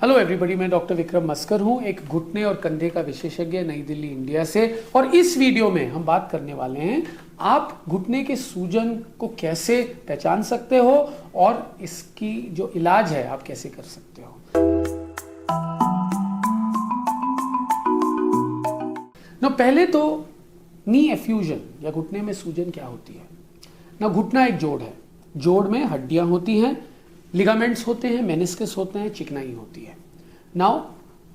Hello everybody, मैं doctor Vikram मस्कर हूं, एक घुटने और कंधे का विशेषज्ञ नई दिल्ली इंडिया से। और इस वीडियो में हम बात करने वाले हैं आप घुटने के सूजन को कैसे पहचान सकते हो और इसकी जो इलाज है आप कैसे कर सकते हो। पहले तो नी एफ्यूजन या घुटने में सूजन क्या होती है। घुटना एक जोड़ है, जोड़ में हड्डियां होती हैं, लिगामेंट्स होते हैं, मेनिस्कस होते हैं, चिकनाई होती है। नाउ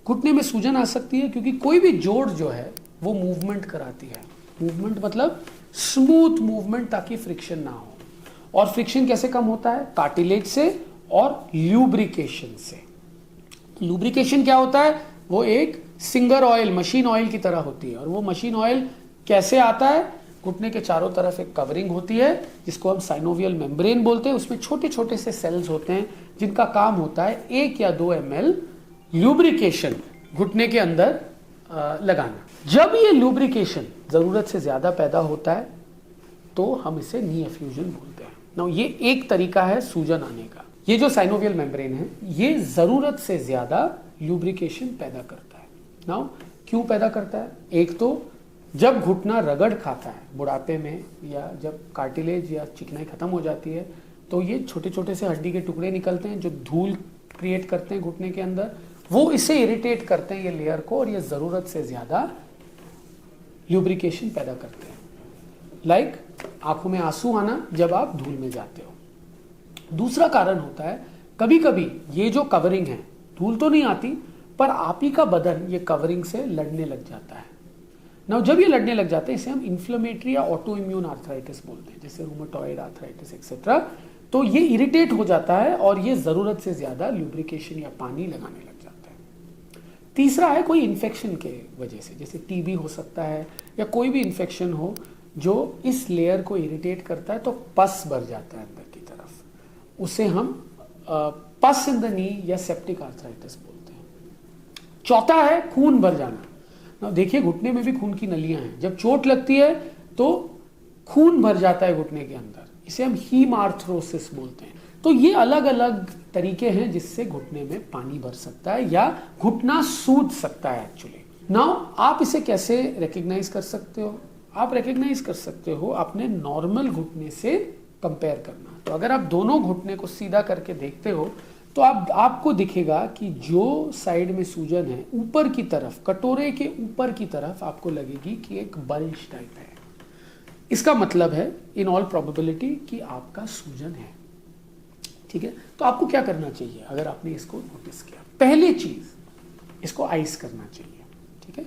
घुटने में सूजन आ सकती है क्योंकि कोई भी जोड़ जो है वो मूवमेंट कराती है। मूवमेंट मतलब स्मूथ मूवमेंट, ताकि फ्रिक्शन ना हो। और फ्रिक्शन कैसे कम होता है? कार्टिलेज से और ल्यूब्रिकेशन से। लुब्रिकेशन क्या होता है? वो एक सिंगर ऑयल, मशीन ऑयल की तरह होती है। और वो मशीन ऑयल कैसे आता है? घुटने के चारों तरफ एक कवरिंग होती है जिसको हम साइनोवियल मेम्ब्रेन बोलते हैं। उसमें छोटे छोटे से सेल्स होते हैं जिनका काम होता है 1 या 2 ml ल्यूब्रिकेशन घुटने के अंदर लगाना। जब ये ल्यूब्रिकेशन जरूरत से ज्यादा पैदा होता है तो हम इसे नी एफ्यूजन बोलते हैं। नाउ ये एक तरीका है सूजन आने का। ये जो साइनोवियल मेम्ब्रेन है ये जरूरत से ज्यादा ल्यूब्रिकेशन पैदा करता है। नाउ क्यों पैदा करता है? एक तो जब घुटना रगड़ खाता है बुढ़ापे में, या जब कार्टिलेज या चिकनाई खत्म हो जाती है, तो ये छोटे छोटे से हड्डी के टुकड़े निकलते हैं जो धूल क्रिएट करते हैं घुटने के अंदर। वो इसे इरिटेट करते हैं ये लेयर को, और ये जरूरत से ज्यादा ल्यूब्रिकेशन पैदा करते हैं। लाइक आंखों में आंसू आना जब आप धूल में जाते हो। दूसरा कारण होता है कभी कभी ये जो कवरिंग है, धूल तो नहीं आती पर आप ही का बदन ये कवरिंग से लड़ने लग जाता है। नाउ जब ये लड़ने लग जाते हैं इसे हम इन्फ्लेमेटरी या ऑटो इम्यून आर्थराइटिस बोलते हैं, जैसे रूमेटॉइड आर्थराइटिस एक्सेट्रा। तो ये इरिटेट हो जाता है और ये जरूरत से ज्यादा ल्यूब्रिकेशन या पानी लगाने लग जाता है। तीसरा है कोई इन्फेक्शन के वजह से, जैसे टीबी हो सकता है या कोई भी इन्फेक्शन हो जो इस लेयर को इरिटेट करता है, तो पस भर जाता है अंदर की तरफ। उसे हम पस इन द नी या सेप्टिक आर्थराइटिस बोलते हैं। चौथा है खून भर जाना। देखिए घुटने में भी खून की नलियां हैं, जब चोट लगती है तो खून भर जाता है घुटने के अंदर, इसे हम हीमार्थ्रोसिस बोलते हैं। तो ये अलग अलग तरीके हैं जिससे घुटने में पानी भर सकता है या घुटना सूज सकता है एक्चुअली। नाउ आप इसे कैसे रिकग्नाइज कर सकते हो? आप रिकग्नाइज कर सकते हो अपने नॉर्मल घुटने से कंपेयर करना। तो अगर आप दोनों घुटने को सीधा करके देखते हो तो आपको दिखेगा कि जो साइड में सूजन है ऊपर की तरफ, कटोरे के ऊपर की तरफ आपको लगेगी कि एक बल्ज टाइप है। इसका मतलब है इन ऑल प्रोबेबिलिटी कि आपका सूजन है। ठीक है, तो आपको क्या करना चाहिए अगर आपने इसको नोटिस किया? पहली चीज इसको आइस करना चाहिए। ठीक है,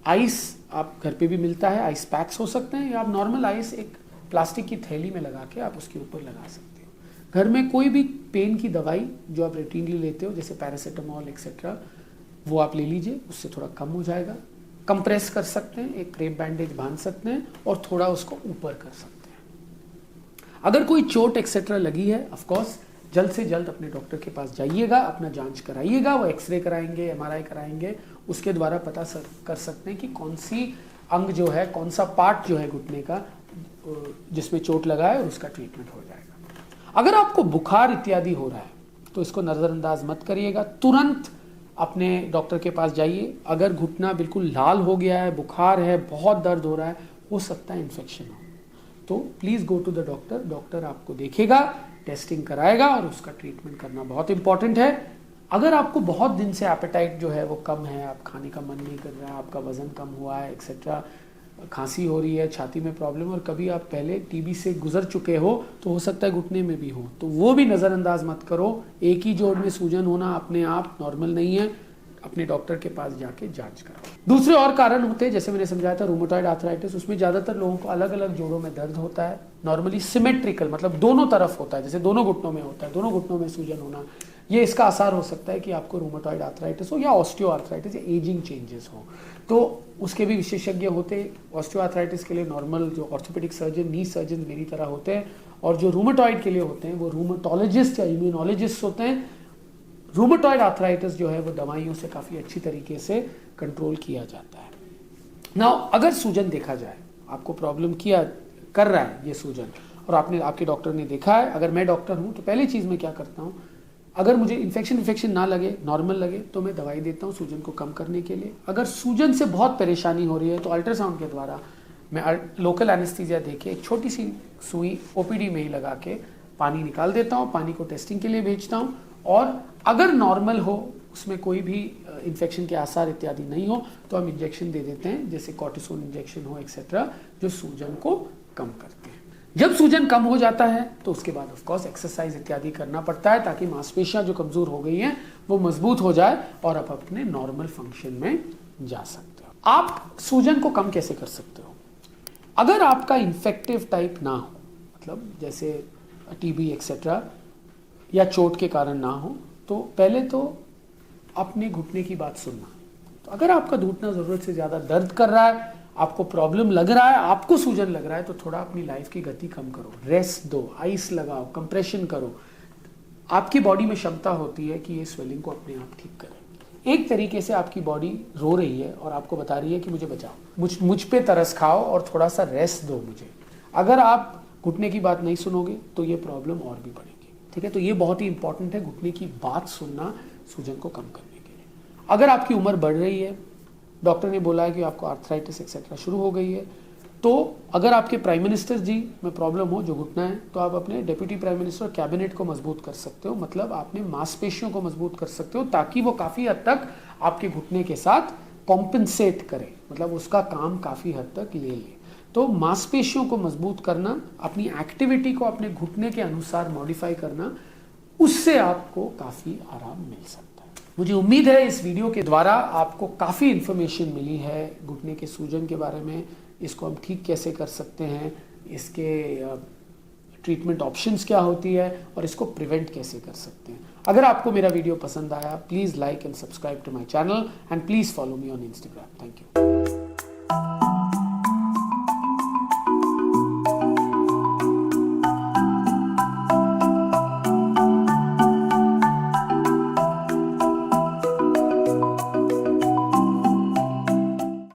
आइस आप घर पे भी मिलता है, आइस पैक्स हो सकते हैं, या आप नॉर्मल आइस एक प्लास्टिक की थैली में लगा के आप उसके ऊपर लगा सकते हो। घर में कोई भी पेन की दवाई जो आप रूटीनली लेते हो, जैसे पैरासीटामोल एक्सेट्रा, वो आप ले लीजिए, उससे थोड़ा कम हो जाएगा। कंप्रेस कर सकते हैं, एक क्रेप बैंडेज बांध सकते हैं और थोड़ा उसको ऊपर कर सकते हैं। अगर कोई चोट एक्सेट्रा लगी है, ऑफ कोर्स जल्द से जल्द अपने डॉक्टर के पास जाइएगा, अपना जांच कराइएगा। वो एक्सरे कराएंगे, MRI कराएंगे, उसके द्वारा पता कर सकते हैं कि कौन सी अंग जो है, कौन सा पार्ट जो है घुटने का जिसमें चोट लगा है, और उसका ट्रीटमेंट हो जाएगा। अगर आपको बुखार इत्यादि हो रहा है तो इसको नजरअंदाज मत करिएगा, तुरंत अपने डॉक्टर के पास जाइए। अगर घुटना बिल्कुल लाल हो गया है, बुखार है, बहुत दर्द हो रहा है, हो सकता है इन्फेक्शन हो, तो please go to the doctor. Doctor आपको देखेगा, टेस्टिंग कराएगा और उसका ट्रीटमेंट करना बहुत इंपॉर्टेंट है। अगर आपको बहुत दिन से एपेटाइट जो है वो कम है, आप खाने का मन नहीं कर रहा है, आपका वजन कम हुआ है एक्सेट्रा, खांसी हो रही है, छाती में प्रॉब्लम, और कभी आप पहले टीबी से गुजर चुके हो, तो हो सकता है घुटने में भी हो, तो वो भी नज़रअंदाज मत करो। एक ही जोड़ में सूजन होना अपने आप नॉर्मल नहीं है, अपने डॉक्टर के पास जाके जांच कराओ। दूसरे और कारण होते हैं, जैसे मैंने समझाया था रूमेटॉइड आर्थराइटिस, उसमें ज़्यादातर लोगों को अलग अलग जोड़ों में दर्द होता है। नॉर्मली सिमेट्रिकल, मतलब दोनों तरफ होता है, जैसे दोनों घुटनों में होता है, दोनों घुटनों में सूजन होना। ये इसका आसार हो सकता है कि आपको रूमेटॉइड आर्थराइटिस हो या ऑस्टियो आर्थराइटिस या एजिंग चेंजेस हो, तो उसके भी विशेषज्ञ होते हैं। ऑस्टियो आर्थराइटिस के लिए नॉर्मल जो ऑर्थोपेडिक सर्जन, नी सर्जन मेरी तरह होते हैं, और जो रूमेटॉइड के लिए होते हैं वो रूमेटोलॉजिस्ट या इम्यूनोलॉजिस्ट होते हैं। रूमेटॉइड आर्थराइटिस जो है वो दवाइयों से काफ़ी अच्छी तरीके से कंट्रोल किया जाता है। नाउ अगर सूजन देखा जाए, आपको प्रॉब्लम कर रहा है ये सूजन, और आपके डॉक्टर ने देखा है, अगर मैं डॉक्टर हूँ तो पहली चीज़ मैं क्या करता हूँ, अगर मुझे इन्फेक्शन ना लगे, नॉर्मल लगे, तो मैं दवाई देता हूँ सूजन को कम करने के लिए। अगर सूजन से बहुत परेशानी हो रही है तो अल्ट्रासाउंड के द्वारा मैं लोकल एनेस्थीसिया देके एक छोटी सी सुई ओपीडी में ही लगा के पानी निकाल देता हूँ, पानी को टेस्टिंग के लिए भेजता हूँ, और अगर नॉर्मल हो, उसमें कोई भी इन्फेक्शन के आसार इत्यादि नहीं हो, तो हम इंजेक्शन दे देते हैं, जैसे कॉर्टिसोन इंजेक्शन हो एक्सेट्रा, जो सूजन को कम करते हैं। जब सूजन कम हो जाता है तो उसके बाद ऑफ कोर्स एक्सरसाइज इत्यादि करना पड़ता है, ताकि मांसपेशियां जो कमजोर हो गई हैं वो मजबूत हो जाए और आप अपने नॉर्मल फंक्शन में जा सकते हो। आप सूजन को कम कैसे कर सकते हो? अगर आपका इन्फेक्टिव टाइप ना हो, मतलब जैसे टीबी एक्सेट्रा या चोट के कारण ना हो, तो पहले तो अपने घुटने की बात सुनना। तो अगर आपका घुटना जरूरत से ज्यादा दर्द कर रहा है, आपको प्रॉब्लम लग रहा है, आपको सूजन लग रहा है, तो थोड़ा अपनी लाइफ की गति कम करो, रेस्ट दो, आइस लगाओ, कंप्रेशन करो। आपकी बॉडी में क्षमता होती है कि ये स्वेलिंग को अपने आप ठीक करे। एक तरीके से आपकी बॉडी रो रही है और आपको बता रही है कि मुझे बचाओ, मुझ पे तरस खाओ और थोड़ा सा रेस्ट दो मुझे। अगर आप घुटने की बात नहीं सुनोगे तो ये प्रॉब्लम और भी बढ़ेगी। ठीक है, तो ये बहुत ही इंपॉर्टेंट है, घुटने की बात सुनना सूजन को कम करने के लिए। अगर आपकी उम्र बढ़ रही है, डॉक्टर ने बोला है कि आपको आर्थराइटिस एक्सेट्रा शुरू हो गई है, तो अगर आपके प्राइम मिनिस्टर जी में प्रॉब्लम हो जो घुटना है, तो आप अपने डेप्यूटी प्राइम मिनिस्टर और कैबिनेट को मजबूत कर सकते हो, मतलब आपने मांसपेशियों को मजबूत कर सकते हो, ताकि वो काफी हद तक आपके घुटने के साथ कॉम्पेंसेट करे, मतलब उसका काम काफी हद तक ले ले। तो मांसपेशियों को मजबूत करना, अपनी एक्टिविटी को अपने घुटने के अनुसार मॉडिफाई करना, उससे आपको काफी आराम मिल सकता है। मुझे उम्मीद है इस वीडियो के द्वारा आपको काफ़ी इन्फॉर्मेशन मिली है घुटने के सूजन के बारे में, इसको हम ठीक कैसे कर सकते हैं, इसके ट्रीटमेंट ऑप्शंस क्या होती है और इसको प्रिवेंट कैसे कर सकते हैं। अगर आपको मेरा वीडियो पसंद आया, please like and subscribe to my channel and please follow me on Instagram. Thank you.